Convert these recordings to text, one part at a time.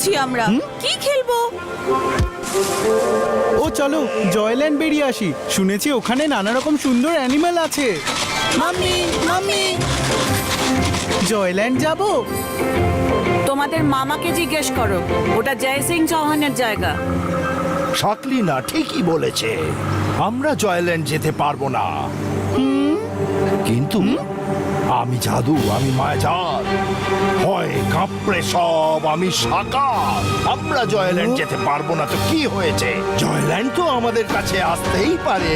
বলছি আমরা কি খেলবো? ও চলো জয়ল্যান্ড বেরিয়ে আসি, শুনেছি ওখানে নানা রকম সুন্দর অ্যানিমাল আছে। মাম্মি মাম্মি, জয়ল্যান্ড যাব? তোমাদের মামাকে জিজ্ঞেস করো, ওটা জয় সিং চৌহানের জায়গা। শাকলিনা ঠিকই বলেছে, আমরা জয়ল্যান্ড যেতে পারবো না। কিন্তু আমি জাদু, আমি মায়াজাল, হয় কাঁপড়ে সব, আমি সাকার। আমরা জয়ল্যান্ড যেতে পারবো না তো কি হয়েছে? জয়ল্যান্ড তো আমাদের কাছে আসতেই পারে।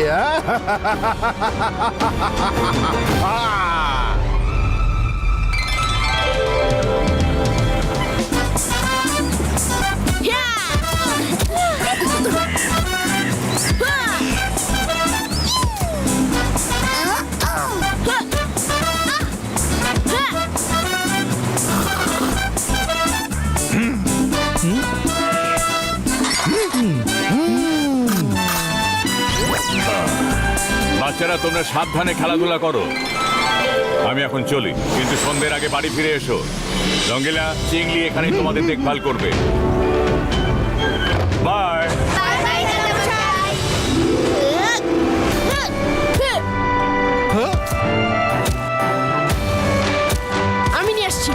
বাচ্চারা তোমরা সাবধানে খেলাধুলা করো। আমি এখন চলি, কিন্তু সন্ধ্যের আগে বাড়ি ফিরে এসো। রঙ্গিলা, চিংলি এখানেই তোমাদের দেখভাল করবে। বাই। আমি নিয়ে আসছি।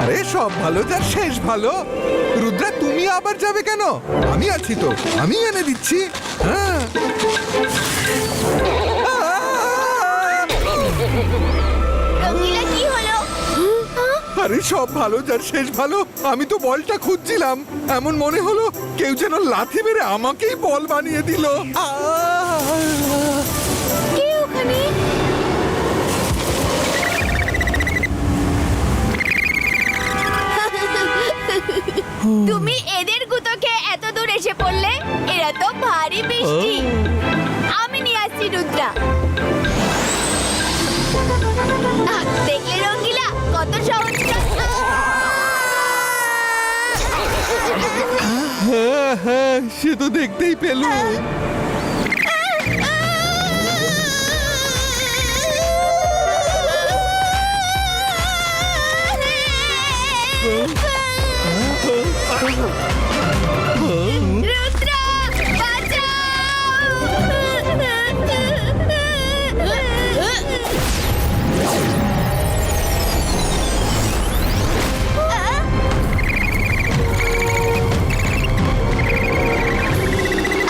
আরে সব ভালো যার শেষ ভালো। রুদ্রা তুমি আবার যাবে কেন? আমি আছি তো, আমি এনে দিচ্ছি। হ্যাঁ কি হলো? আরে সব ভালো যার শেষ ভালো। আমি তো বলটা খুঁজছিলাম, এমন মনে হলো কেউ যেন লাথি মেরে আমাকেই বল বানিয়ে দিল। কে ওখানে? তুমি এদের গুতোকে এত দূর এসে পড়লে? এরা তো ভারী মিষ্টি। আমি নিয়ে আসছি রুদ্রা। দেখলে রঙ্গিলা কত সহজ কথা। হ্যাঁ হ্যাঁ, সে তো দেখতেই পেলুম। রুদ্রা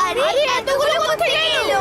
আরে এতগুলো কোথায় এলো?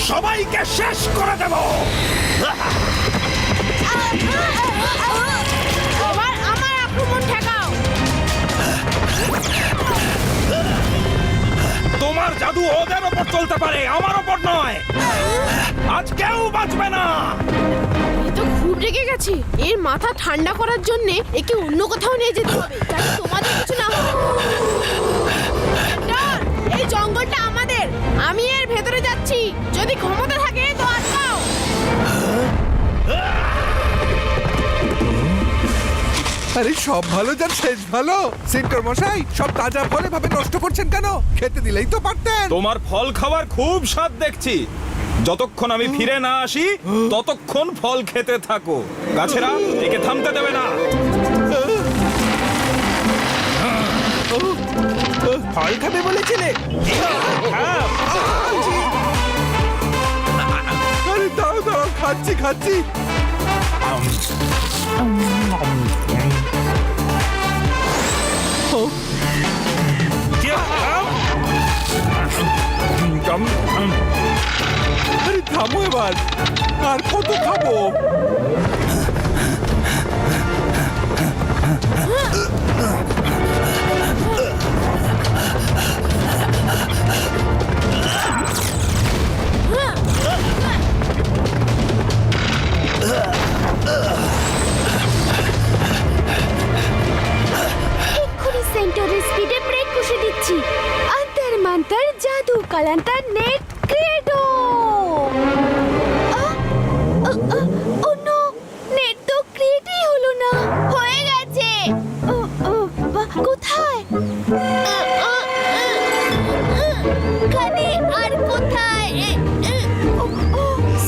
সবাইকে শেষ করে দেব। এবার আমার আক্রমণ ঠেকাও। তোমার জাদু ওদের ওপর চলতে পারে, আমার ওপর নয়। আজ কেউ বাঁচবে না। এ তো খুব রেগে গেছে। এর মাথা ঠান্ডা করার জন্য একে অন্য কোথাও নিয়ে যেতে হবে, যাতে তোমাদের কিছু না হয়। ডন, এই জঙ্গলটা আমাদের। আমি এর ভেতরে যাচ্ছি। যদি ক্ষমতা থাকে তো আটকাও। আরে সব ভালো যার শেষ ভালো। সেন্টার মশাই, সব তাজা ফল এভাবে নষ্ট করছেন কেন? খেতে দিলেই তো পারতেন। তোমার ফল খাওয়ার খুব স্বাদ দেখছি। যতক্ষণ আমি ফিরে না আসি ততক্ষণ ফল খেতে থাকো। গাছেরা একে থামতে দেবে না। ফল খাবে বলেছিলে? আরে দাও দাও, খাচ্ছি খাচ্ছি। আরে থামো এবার, আর কত খাবো? এক্ষুনি সেন্টারের স্পিডে ব্রেক কষে দিচ্ছি। অন্তর মন্তর জাদু কালান্তার নেট ক্রেডো। ও নো, নেট তো ক্রিয়েটই হলো না। হয়ে গেছে। কোথায়? কানে আর কোথায়?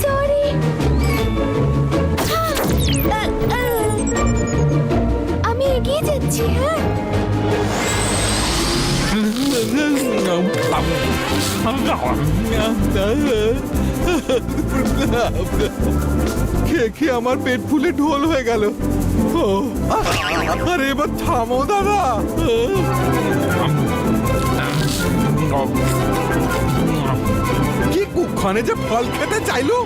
সরি। আমি এগিয়ে যাচ্ছি। হ্যাঁ, খেয়ে খেয়ে আমার পেট ফুলে ঢোল হয়ে গেল। ও, আরে এবার থামো দাদা। কি কুক্ষণে যে ফল খেতে চাইলো।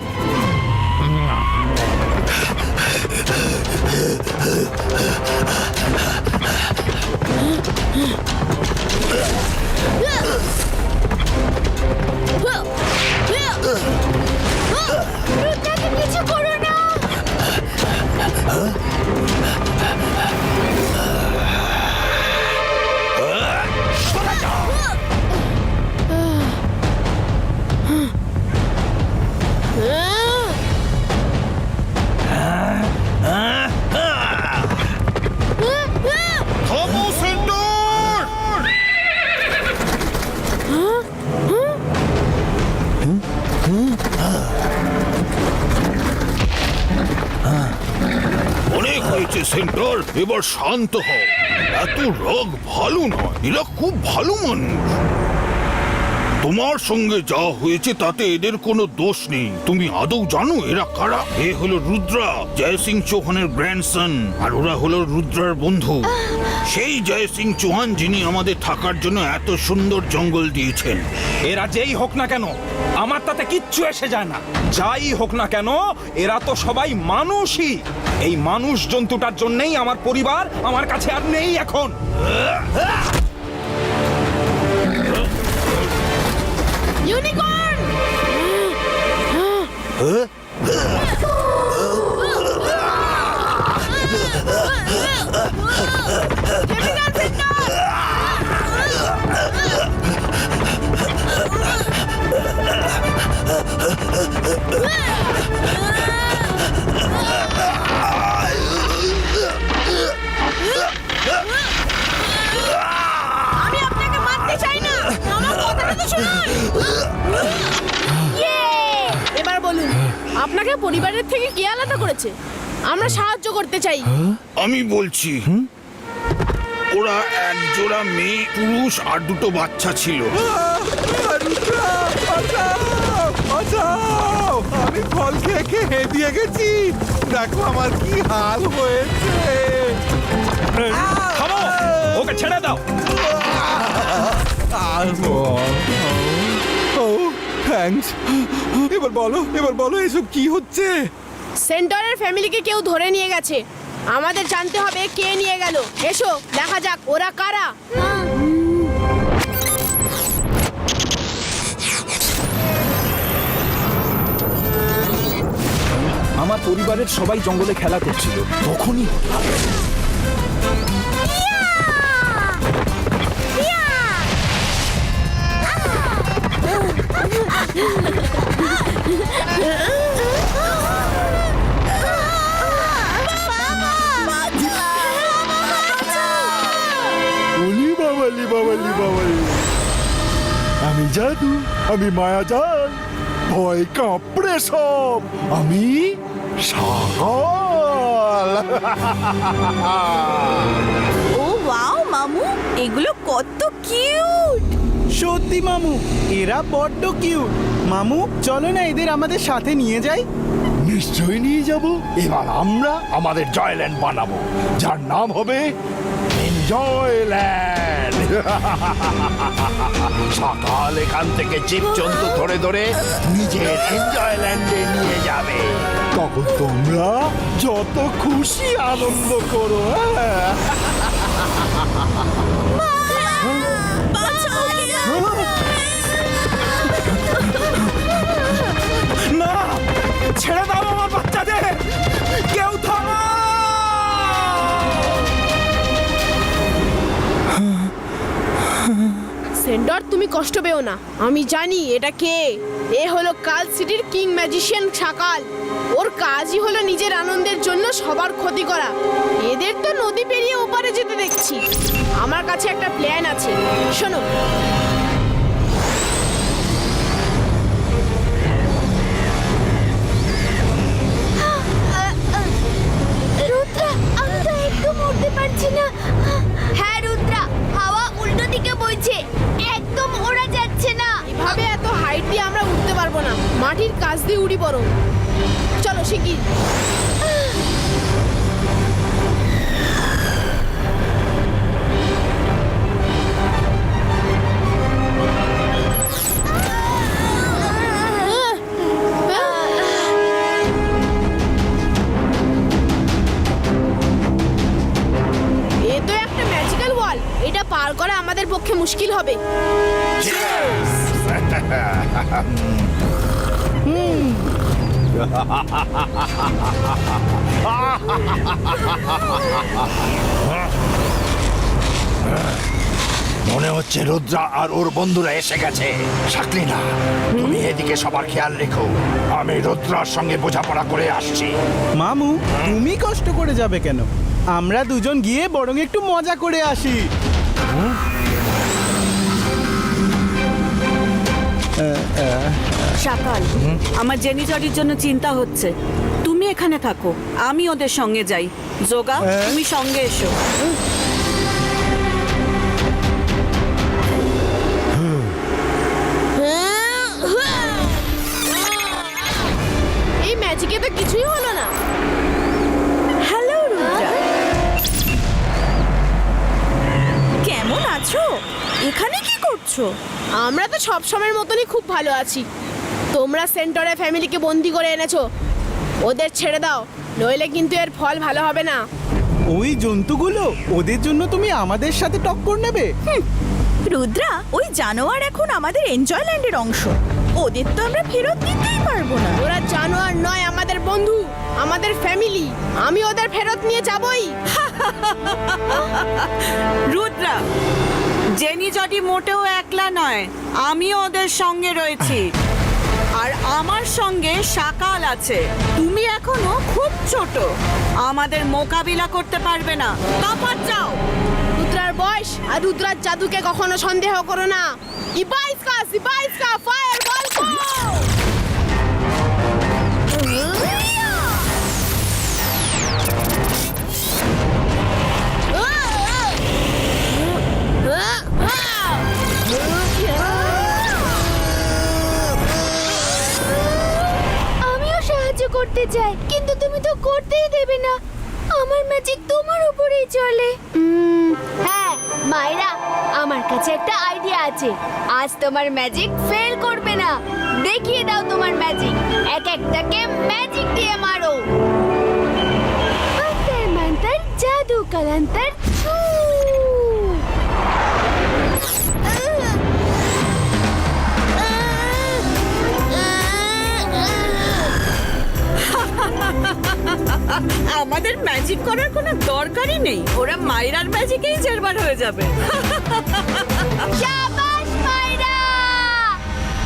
রুদ্রাকে কিছু করো না। থামো সেন্টর! অনেক হয়েছে সেন্টর, এবার শান্ত হও। এত রাগ ভালো নয়, এরা খুব ভালো মানুষ। তোমার সঙ্গে যা হয়েছে তাতে এদের কোনো দোষ নেই। তুমি আদৌ জানো এরা কারা? এ হলো রুদ্রা, জয় সিং চৌহানের গ্র্যান্ডসন, আর ওরা হলো রুদ্রার বন্ধু। সেই জয় সিং চৌহান যিনি আমাদের থাকার জন্য এত সুন্দর জঙ্গল দিয়েছেন। এরা যেই হোক না কেন আমার তাতে কিচ্ছু এসে যায় না। যাই হোক না কেন এরা তো সবাই মানুষই। এই মানুষ জন্তুটার জন্যই আমার পরিবার আমার কাছে আর নেই এখন। ইউনিকর্ন! আমি আপনাকে মারতে চাই না, আমার কথাটা তো শুনুন। এবার বলুন, আপনাকে পরিবারের থেকে কে আলাদা করেছে? আমরা সাহায্য করতে চাই। আমি বলছি, ওরা এক জোড়া মেয়ে পুরুষ আর দুটো বাচ্চা ছিল। রুদ্রা, বাঁচাও, বাঁচাও! আমি ফল খেয়ে খেয়ে হেদিয়ে গেছি। দেখো আমার কি হাল হয়েছে। থামো, ওকে ছেড়ে দাও। ও থ্যাঙ্কস। এবার বলো এসব কি হচ্ছে? সেন্টারের ফ্যামিলিকে কেউ ধরে নিয়ে গেছে। আমাদের জানতে হবে কে নিয়ে গেল। এসো দেখা যাক ওরা কারা। আমার পরিবারের সবাই জঙ্গলে খেলা করছিল, তখনই ওলি বাবালি বাবালি বাবালি, আমি জাদু, আমি মায়াজাল, ভয় কাঁপড়ে সব, আমি সাগর। ও ওয়াও মামু, এগুলো কত কিউট। সত্যি মামু, এরা বড্ড কিউট। মামু চলো না এদের আমাদের সাথে নিয়ে যাই। নিশ্চয়ই নিয়ে যাব। এবার আমরা আমাদের জয়ল্যান্ড বানাবো, যার নাম হবে এনজয়ল্যান্ড। সকাল এখান থেকে জীবজন্তু ধরে ধরে নিজের এনজয়ল্যান্ডে নিয়ে যাবে। তখন তোমরা যত খুশি আনন্দ করো। হ্যাঁ? না, ছেড়ে দাও আমার বাচ্চাদের, কেউ থামো। সেন্ডর, তুমি কষ্ট পেও না, আমি জানি এটা কে। এ হলো কাল সিটির কিং ম্যাজিশিয়ান শাকাল। ওর কাজই হলো নিজের আনন্দের জন্য সবার ক্ষতি করা। এদের তো নদী পেরিয়ে ওপারে যেতে দেখছি। আমার কাছে একটা প্ল্যান আছে, শোনো। রুদ্রা, আমি তো একদম উঠতে পারছি না। হ্যাঁ রুদ্রা, হাওয়া উল্টো দিকে বইছে, একদম ওড়া যাচ্ছে না। এভাবে এত হাইট দিয়ে আমরা উঠতে পারবো না, মাটির কাছ দিয়ে উড়ি বরং। চলো শিগগির। এ তো একটা ম্যাজিক্যাল ওয়াল, এটা পার করা আমাদের পক্ষে মুশকিল হবে। মনে হচ্ছে রুদ্রা আর ওর বন্ধুরা এসে গেছে। শাকলিনা, তুমি এদিকে সবার খেয়াল রেখো, আমি রুদ্রার সঙ্গে বোঝাপড়া করে আসছি। মামু, তুমি কষ্ট করে যাবে কেন? আমরা দুজন গিয়ে বরং একটু মজা করে আসি। শাকাল, আমার জেনিটরির জন্য চিন্তা হচ্ছে। তুমি এখানে থাকো, আমি ওদের সঙ্গে যাই। যোগা, তুমি সঙ্গে এসো। এই ম্যাজিকে তো কিছুই হলো না। হ্যালো রুদ্রা, কেমন আছো? এখানে কি করছো? আমরা তো সব সময়ের মতনই খুব ভালো আছি। তোমরা সেন্টরে ফ্যামিলিকে বন্দি করে এনেছো, ওদের ছেড়ে দাও, নইলে কিন্তু এর ফল ভালো হবে না। ওই জন্তুগুলো, ওদের জন্য তুমি আমাদের সাথে টক্কর নেবে? রুদ্রা, ওই জানোয়ার এখন আমাদের এনজয়ল্যান্ডের অংশ, ওদের তো আমরা ফেরত দিতেই পারবো না। ওরা জানোয়ার নয়, আমাদের বন্ধু, আমাদের ফ্যামিলি। আমি ওদের ফেরত নিয়ে যাবই। রুদ্রা, জেনি জডি মোটেও একলা নয়, আমিও ওদের সঙ্গে রয়েছি। আর আমার সঙ্গে শাকাল আছে। তুমি এখনো খুব ছোট, আমাদের মোকাবিলা করতে পারবে না। তফাৎ যাও। রুদ্রার বয়স আর রুদ্রার জাদুকে কখনো সন্দেহ করো না। ইবাইসকা ফায়ার বল গো! আমিও সাহায্য করতে চাই, কিন্তু তুমি তো করতেই দেবে না। আমার ম্যাজিক তোমার উপরেই চলে। হ্যাঁ মায়েরা, আমার কাছে একটা আইডিয়া আছে। আজ তোমার ম্যাজিক ফেল করবে না। দেখিয়ে দাও তোমার ম্যাজিক, এক একটাকে ম্যাজিক দিয়ে মারো। অন্তর মন্তর জাদু কালান্তর ছু। আমাদের ম্যাজিক করার কোনো দরকারই নেই, ওরা মাইরার ম্যাজিকেই জেরবার হয়ে যাবে। শাবাশ মাইরা,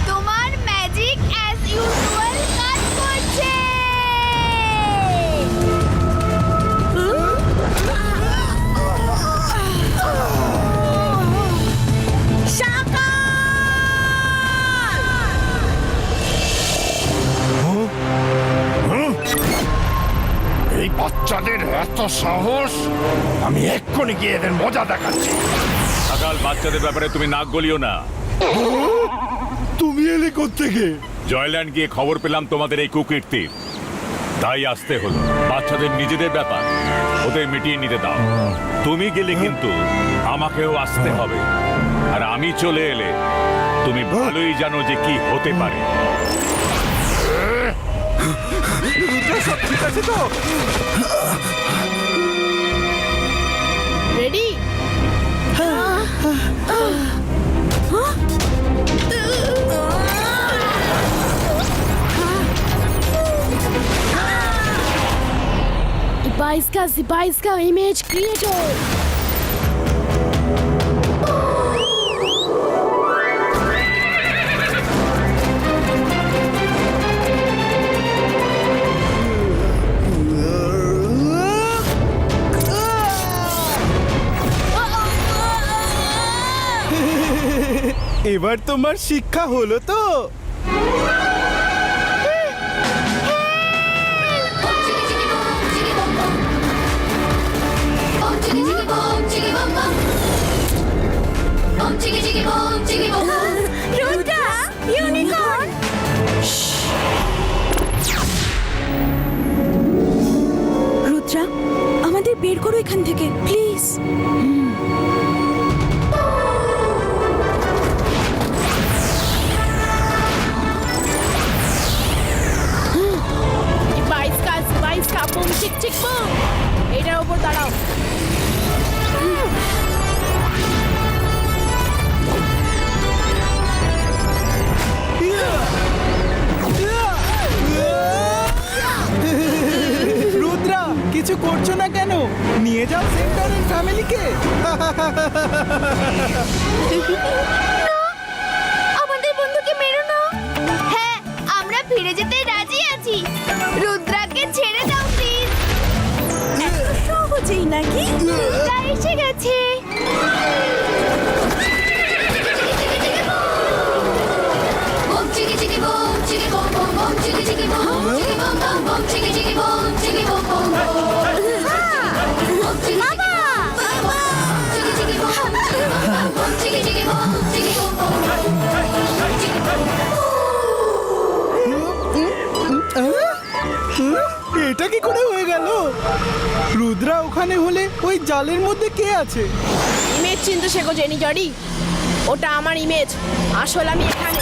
তোমার ম্যাজিক অ্যাজ ইউজুয়াল কাজ করছে। এই বাচ্চাদের এত সাহস! আমি এক্ষুনি গিয়ে এদের মজা দেখাচ্ছি। সকাল বাচ্চাদের ব্যাপারে তুমি নাক গলিও না। তুমি এলে কোত্থেকে? জয়ল্যান্ড গিয়ে খবর পেলাম তোমাদের এই কুকীর্তির। তাই আসতে হলো। বাচ্চাদের নিজেদের ব্যাপার, ওদের মিটিয়ে নিতে দাও। তুমি গেলে কিন্তু আমাকেও আসতে হবে, আর আমি চলে এলে তুমি ভালোই জানো যে কি হতে পারে। রুদ্রা, সব ঠিক আছে তো? রেডি? Zibaiska image creator. এবার তোমার শিক্ষা হলো তো? রুদ্রা, ইউনিকর্ন! রুদ্রা, আমাদের বের করো এখান থেকে, please. Zibaiska, boom, chick, chick, boom. এটার উপর দাঁড়াও। রুদ্রা, কিছু করছো না কেন? নিয়ে যাও সেন্টারের ফ্যামিলিকে। আমাদের বন্ধুকে মেরো না। হ্যাঁ, আমরা ফিরে যেতে রাজি আছি। রুদ্রাকে ছেড়ে দাও প্লিজ। এত সহজেই নাকি? রুদ্রা এসে গেছে। এটা কি করে হয়ে গেল? রুদ্রা ওখানে হলে ওই জালের মধ্যে কে আছে? ইমেজ চিনতে শেখো জেনি জডি। ওটা আমার ইমেজ, আসল আমি এখানে।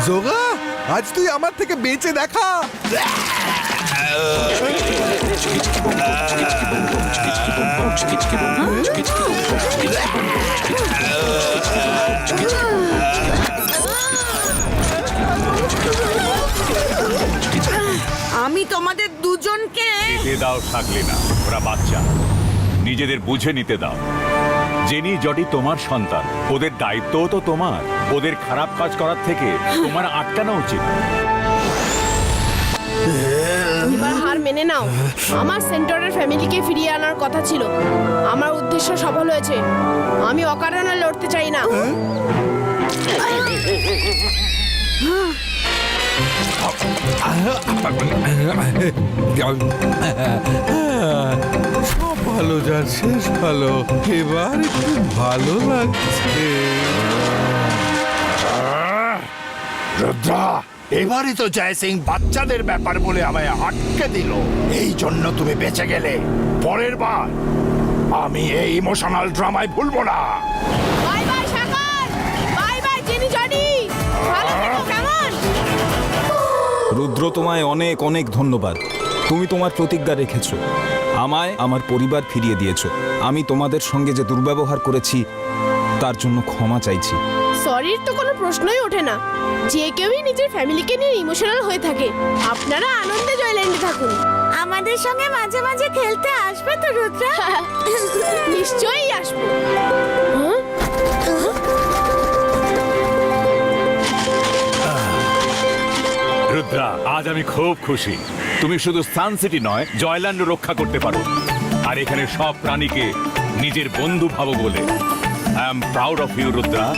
জোগা, আজ তুই আমার থেকে বেঁচে দেখা। আমি তোমাদের দুজনকে যেতে দাও শাকলিনা, ওরা বাচ্চা, নিজেদের বুঝে নিতে দাও। জেনি জডি তোমার সন্তান, ওদের দায়িত্বও তো তোমার। ওদের খারাপ কাজ করার থেকে তোমার আটকানো উচিত। এবার হার মেনে নাও। আমার সেন্টারের ফ্যামিলিকে ফিরিয়ে আনার কথা ছিল। আমার উদ্দেশ্য সফল হয়েছে। আমি অকারণে লড়তে চাই না। সব ভালো, যার শেষ ভালো। এবার একটু ভালো লাগছে। রুদ্রা, এবারে তো জয় সিং বাচ্চাদের ব্যাপার বলে আমায় আটকে দিল। এই জন্য তুমি বেঁচে গেলে। পরের বার আমি এই ইমোশনাল ড্রামায় ভুলবো না। বাই বাই সাগর, বাই বাই জেনি জডি। ভালো থেকো, কেমন? রুদ্র, তোমায় অনেক অনেক ধন্যবাদ। তুমি তোমার প্রতিজ্ঞা রেখেছো, আমায় আমার পরিবার ফিরিয়ে দিয়েছো। আমি তোমাদের সঙ্গে যে দুর্ব্যবহার করেছি তার জন্য ক্ষমা চাইছি। সরির তো কোনো প্রশ্নই ওঠে না। যে কেউই নিজের ফ্যামিলিকে নিয়ে ইমোশনাল হয়ে থাকে। আপনারা আনন্দে জয়ল্যান্ডে থাকুন। আমাদের সঙ্গে মাঝে মাঝে খেলতে আসবে তো রুদ্রা? নিশ্চয়ই আসবো। হ্যাঁ? রুদ্রা, আজ আমি খুব খুশি। তুমি শুধু সান সিটি নয়, জয়ল্যান্ড রক্ষা করতে পারো। আর এখানে সব প্রাণীকে নিজের বন্ধু ভাবো বলে। I am proud of you Rudra.